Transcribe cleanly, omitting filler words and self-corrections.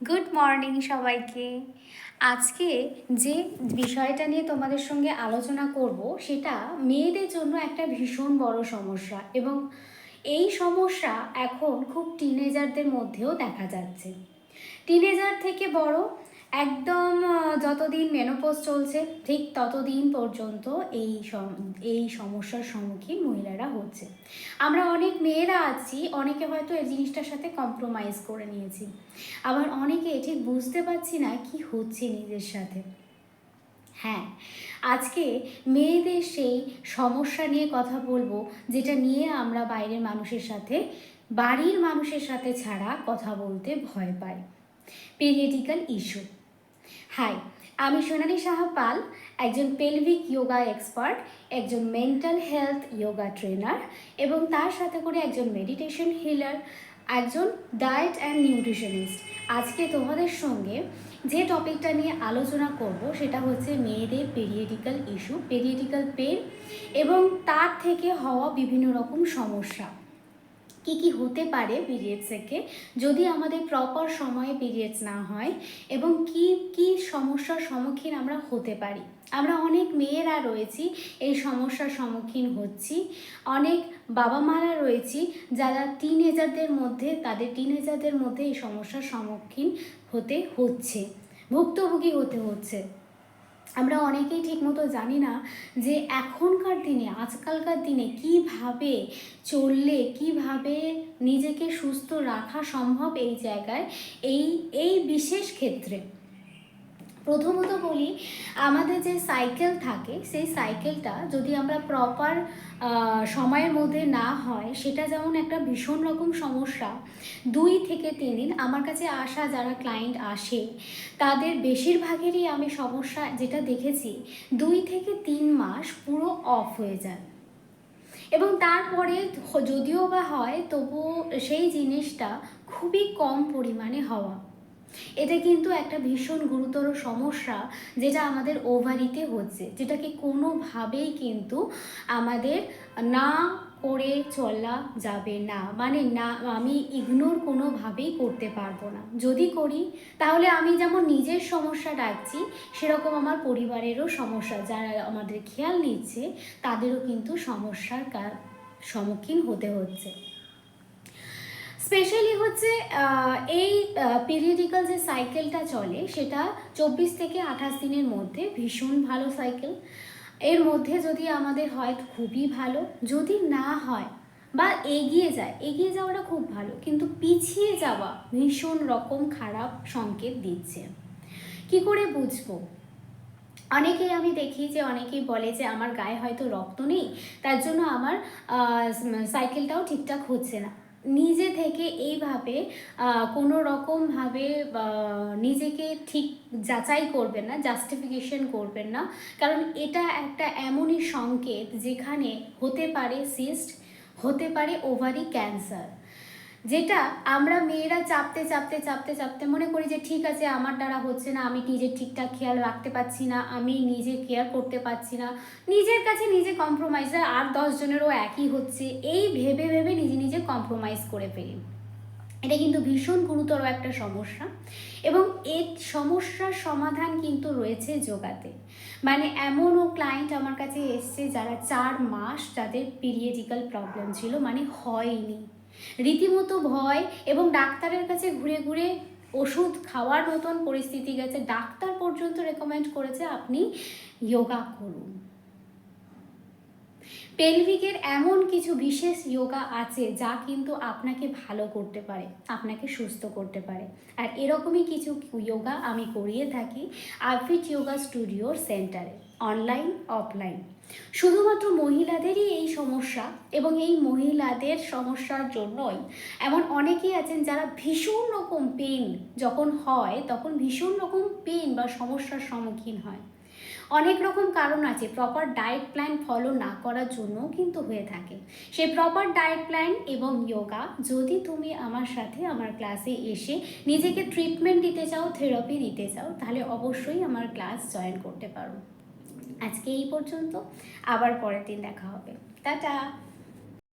Good morning সবাইকে। আজকে যে বিষয়টা নিয়ে তোমাদের সঙ্গে আলোচনা করব সেটা মেয়েদের জন্য একটা ভীষণ বড় সমস্যা, এবং এই সমস্যা এখন খুব টিনেজারদের মধ্যেও দেখা যাচ্ছে। টিনেজার থেকে বড় একদম যতদিন মেনোপজ চলছে ঠিক ততদিন পর্যন্ত এই সমস্যার সম্মুখীন মহিলারা হচ্ছে। আমরা অনেক মেয়েরা আছি, অনেকে হয়তো এই জিনিসটার সাথে কম্প্রোমাইজ করে নিয়েছি, আবার অনেকে ঠিক বুঝতে পারছি না কি হচ্ছে নিজের সাথে। হ্যাঁ, আজকে মেয়েদের সেই সমস্যা নিয়ে কথা বলবো, যেটা নিয়ে আমরা বাইরের মানুষের সাথে, বাড়ির মানুষের সাথে ছাড়া কথা বলতে ভয় পাই। পেরিয়েডিক্যাল ইস্যু। হাই, আমি সোনালী সাহা পাল, একজন পেলভিক যোগা এক্সপার্ট, একজন মেন্টাল হেলথ যোগা ট্রেনার, এবং তার সাথে করে একজন মেডিটেশন হিলার, একজন ডায়েট অ্যান্ড নিউট্রিশনিস্ট। আজকে তোমাদের সঙ্গে যে টপিকটা নিয়ে আলোচনা করব সেটা হচ্ছে মেয়েদের পেরিয়েডিক্যাল ইস্যু, পেরিয়েডিক্যাল পেন, এবং তার থেকে হওয়া বিভিন্ন রকম সমস্যা। কি কি হতে পারে পিরিয়ডস থেকে যদি আমাদের প্রপার সময়ে পিরিয়ডস না হয়, এবং কি কি সমস্যার সম্মুখীন আমরা হতে পারি। আমরা অনেক মেয়েরা রয়েছি এই সমস্যার সম্মুখীন হচ্ছি, অনেক বাবা মারা রয়েছি যারা তাদের টিনেজারদের মধ্যে এই সমস্যার সম্মুখীন হতে হচ্ছে, ভুক্তভোগী হতে হচ্ছে। আমরা অনেকেই ঠিকমতো জানি না যে এখনকার দিনে, আজকালকার দিনে কিভাবে চললে কিভাবে নিজেকে সুস্থ রাখা সম্ভব এই জায়গায়, এই বিশেষ ক্ষেত্রে। প্রথমত বলি, আমাদের যে সাইকেল থাকে সেই সাইকেলটা যদি আমরা প্রপার সময়ের মধ্যে না হয়, সেটা যেমন একটা ভীষণ রকম সমস্যা। 2 থেকে 3 দিন আমার কাছে আসা যারা ক্লায়েন্ট আসে তাদের বেশিরভাগেরই আমি সমস্যা যেটা দেখেছি, 2 থেকে 3 মাস পুরো অফ হয়ে যায়, এবং তারপরে যদিও বা হয় তবুও সেই জিনিসটা খুবই কম পরিমাণে হওয়া। এটা কিন্তু একটা ভীষণ গুরুতর সমস্যা, যেটা আমাদের ওভারিতে হচ্ছে, যেটাকে কোনোভাবেই কিন্তু আমাদের না করে চলা যাবে না। মানে না, আমি ইগনোর কোনোভাবেই করতে পারবো না। যদি করি তাহলে আমি যেমন নিজের সমস্যা ডাকছি, সেরকম আমার পরিবারেরও সমস্যা, যারা আমাদের খেয়াল নিচ্ছে তাদেরও কিন্তু সমস্যার সম্মুখীন হতে হচ্ছে। স্পেশালি হচ্ছে এই পিরিয়ডিক্যাল যে সাইকেলটা চলে সেটা 24 থেকে 28 দিনের মধ্যে ভীষণ ভালো সাইকেল। এর মধ্যে যদি আমাদের হয় খুবই ভালো, যদি না হয় বা এগিয়ে যাওয়াটা খুব ভালো, কিন্তু পিছিয়ে যাওয়া ভীষণ রকম খারাপ সংকেত দিচ্ছে। কি করে বুঝবো? অনেকেই আমি দেখি যে অনেকেই বলে যে আমার গায়ে হয়তো রক্ত নেই, তার জন্য আমার সাইকেলটাও ঠিকঠাক হচ্ছে না। নিজে থেকে এইভাবে কোনো রকমভাবে নিজেকে ঠিক যাচাই করবেন না, জাস্টিফিকেশন করবেন না, কারণ এটা একটা এমনই সংকেত যেখানে হতে পারে সিস্ট, হতে পারে ওভারি ক্যান্সার, যেটা আমরা মেয়েরা চাপতে চাপতে চাপতে চাপতে মনে করি যে ঠিক আছে, আমার দ্বারা হচ্ছে না, আমি নিজের ঠিকঠাক খেয়াল রাখতে পারছি না, আমি নিজে কেয়ার করতে পারছি না, নিজের কাছে নিজে কম্প্রোমাইজ, আর 10 জনেরও একই হচ্ছে, এই ভেবে ভেবে নিজে নিজে কম্প্রোমাইজ করে ফেলি। এটা কিন্তু ভীষণ গুরুতর একটা সমস্যা, এবং এই সমস্যার সমাধান কিন্তু রয়েছে যোগাতে। মানে এমনও ক্লায়েন্ট আমার কাছে এসছে যারা 4 মাস যাদের পিরিয়ডিক্যাল প্রবলেম ছিল, মানে হয়নি, রীতিমতো ভয়, এবং ডাক্তারের কাছে ঘুরে ঘুরে ওষুধ খাওয়ার মতন পরিস্থিতি গেছে, ডাক্তার পর্যন্ত রেকমেন্ড করেছে আপনি যোগা করুন। পেলভিকের এমন কিছু বিশেষ যোগা আছে যা কিন্তু আপনাকে ভালো করতে পারে, আপনাকে সুস্থ করতে পারে, আর এরকমই কিছু যোগা আমি করিয়ে থাকি আরফিট যোগা স্টুডিওর সেন্টারে, অনলাইন অফলাইন। শুধুমাত্র মহিলাদেরই এই সমস্যা, এবং এই মহিলাদের সমস্যার জন্যই এমন অনেকেই আছেন যারা ভীষণ রকম পেন যখন হয় তখন ভীষণ রকম পেন বা সমস্যার সম্মুখীন হয়। অনেক রকম কারণ আছে, প্রপার ডায়েট প্ল্যান ফলো না করার জন্যও কিন্তু হয়ে থাকে। সেই প্রপার ডায়েট প্ল্যান এবং যোগা যদি তুমি আমার সাথে আমার ক্লাসে এসে নিজেকে ট্রিটমেন্ট দিতে চাও, থেরাপি দিতে চাও, তাহলে অবশ্যই আমার ক্লাস জয়েন করতে পারো। আজকে এই পর্যন্ত, আবার পরের দিন দেখা হবে। টাটা।